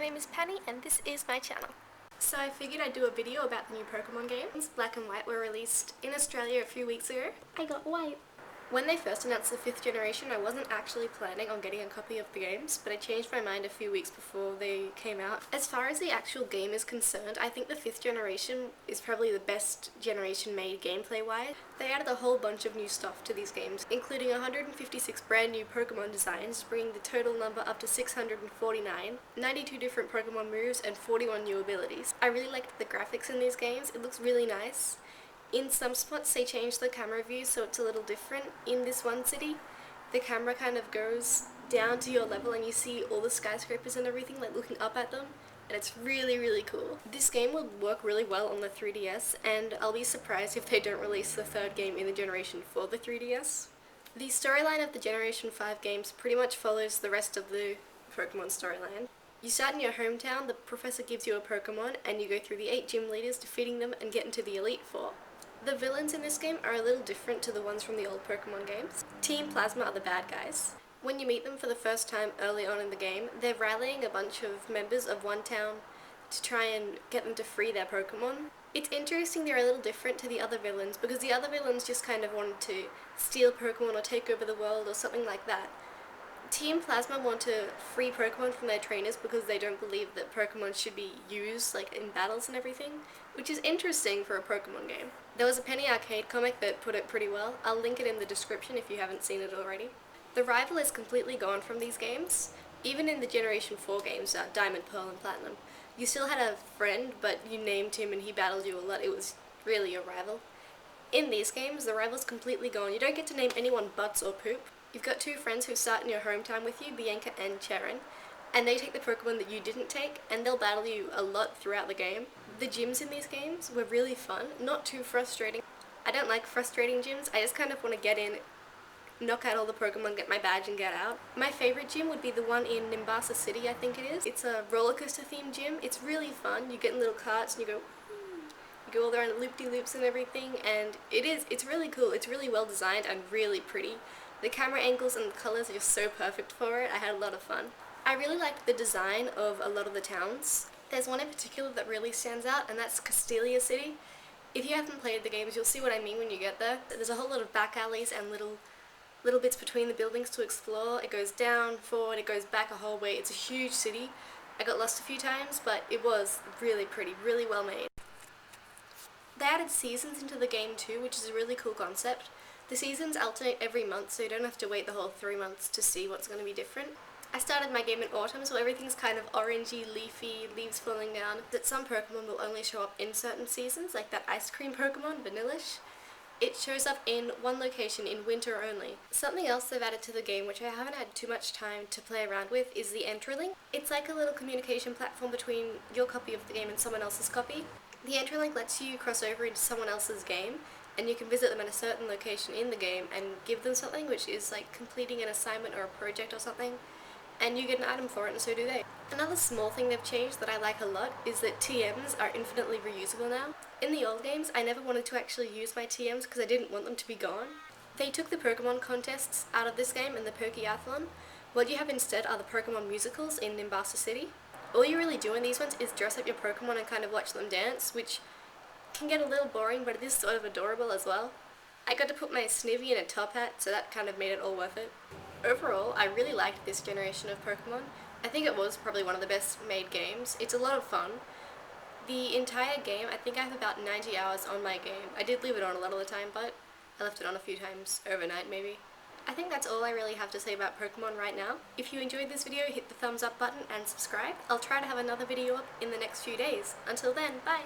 my name is Penny and this is my channel. So I figured I'd do a video about the new Pokemon games. Black and White were released in Australia a few weeks ago. I got White. When they first announced the 5th generation, I wasn't actually planning on getting a copy of the games, but I changed my mind a few weeks before they came out. As far as the actual game is concerned, I think the 5th generation is probably the best generation made gameplay-wise. They added a whole bunch of new stuff to these games, including 156 brand new Pokemon designs, bringing the total number up to 649, 92 different Pokemon moves, and 41 new abilities. I really liked the graphics in these games. It looks really nice. In some spots they changed the camera view so it's a little different. In this one city, the camera kind of goes down to your level and you see all the skyscrapers and everything, like looking up at them, and it's really cool. This game will work really well on the 3DS, and I'll be surprised if they don't release the third game in the generation for the 3DS. The storyline of the Generation 5 games pretty much follows the rest of the Pokemon storyline. You start in your hometown, the professor gives you a Pokemon, and you go through the 8 gym leaders defeating them and get into the Elite Four. The villains in this game are a little different to the ones from the old Pokemon games. Team Plasma are the bad guys. When you meet them for the first time early on in the game, they're rallying a bunch of members of one town to try and get them to free their Pokemon. It's interesting they're a little different to the other villains because the other villains just kind of wanted to steal Pokemon or take over the world or something like that. Team Plasma want to free Pokemon from their trainers because they don't believe that Pokemon should be used like in battles and everything, which is interesting for a Pokemon game. There was a Penny Arcade comic that put it pretty well. I'll link it in the description if you haven't seen it already. The rival is completely gone from these games. Even in the Generation 4 games, Diamond, Pearl and Platinum, you still had a friend, but you named him and he battled you a lot. It was really your rival. In these games, the rival's completely gone. You don't get to name anyone Butts or Poop. You've got 2 friends who start in your hometown with you, Bianca and Charon, and they take the Pokemon that you didn't take, and they'll battle you a lot throughout the game. The gyms in these games were really fun, not too frustrating. I don't like frustrating gyms, I just kind of want to get in, knock out all the Pokemon, get my badge and get out. My favourite gym would be the one in Nimbasa City, I think it is. It's a roller coaster themed gym. It's really fun. You get in little carts and you go all there on loop-de-loops and everything, and it's really cool. It's really well designed and really pretty. The camera angles and the colours are just so perfect for it. I had a lot of fun. I really liked the design of a lot of the towns. There's one in particular that really stands out, and that's Castelia City. If you haven't played the games, you'll see what I mean when you get there. There's a whole lot of back alleys and little bits between the buildings to explore. It goes down, forward, it goes back a whole way. It's a huge city. I got lost a few times, but it was really pretty, really well made. They added seasons into the game too, which is a really cool concept. The seasons alternate every month, so you don't have to wait the whole 3 months to see what's going to be different. I started my game in autumn, so everything's kind of orangey, leafy, leaves falling down. That some Pokemon will only show up in certain seasons, like that ice cream Pokemon, Vanillish. It shows up in one location in winter only. Something else they've added to the game, which I haven't had too much time to play around with, is the Entralink. It's like a little communication platform between your copy of the game and someone else's copy. The Entralink lets you cross over into someone else's game, and you can visit them at a certain location in the game and give them something, which is like completing an assignment or a project or something, and you get an item for it, and so do they. Another small thing they've changed that I like a lot is that TMs are infinitely reusable now. In the old games, I never wanted to actually use my TMs because I didn't want them to be gone. They took the Pokemon contests out of this game and the Pokeathlon. What you have instead are the Pokemon musicals in Nimbasa City. All you really do in these ones is dress up your Pokemon and kind of watch them dance, which can get a little boring, but it is sort of adorable as well. I got to put my Snivy in a top hat, so that kind of made it all worth it. Overall, I really liked this generation of Pokemon. I think it was probably one of the best made games. It's a lot of fun. The entire game, I think I have about 90 hours on my game. I did leave it on a lot of the time, but I left it on a few times overnight maybe. I think that's all I really have to say about Pokemon right now. If you enjoyed this video, hit the thumbs up button and subscribe. I'll try to have another video up in the next few days. Until then, bye!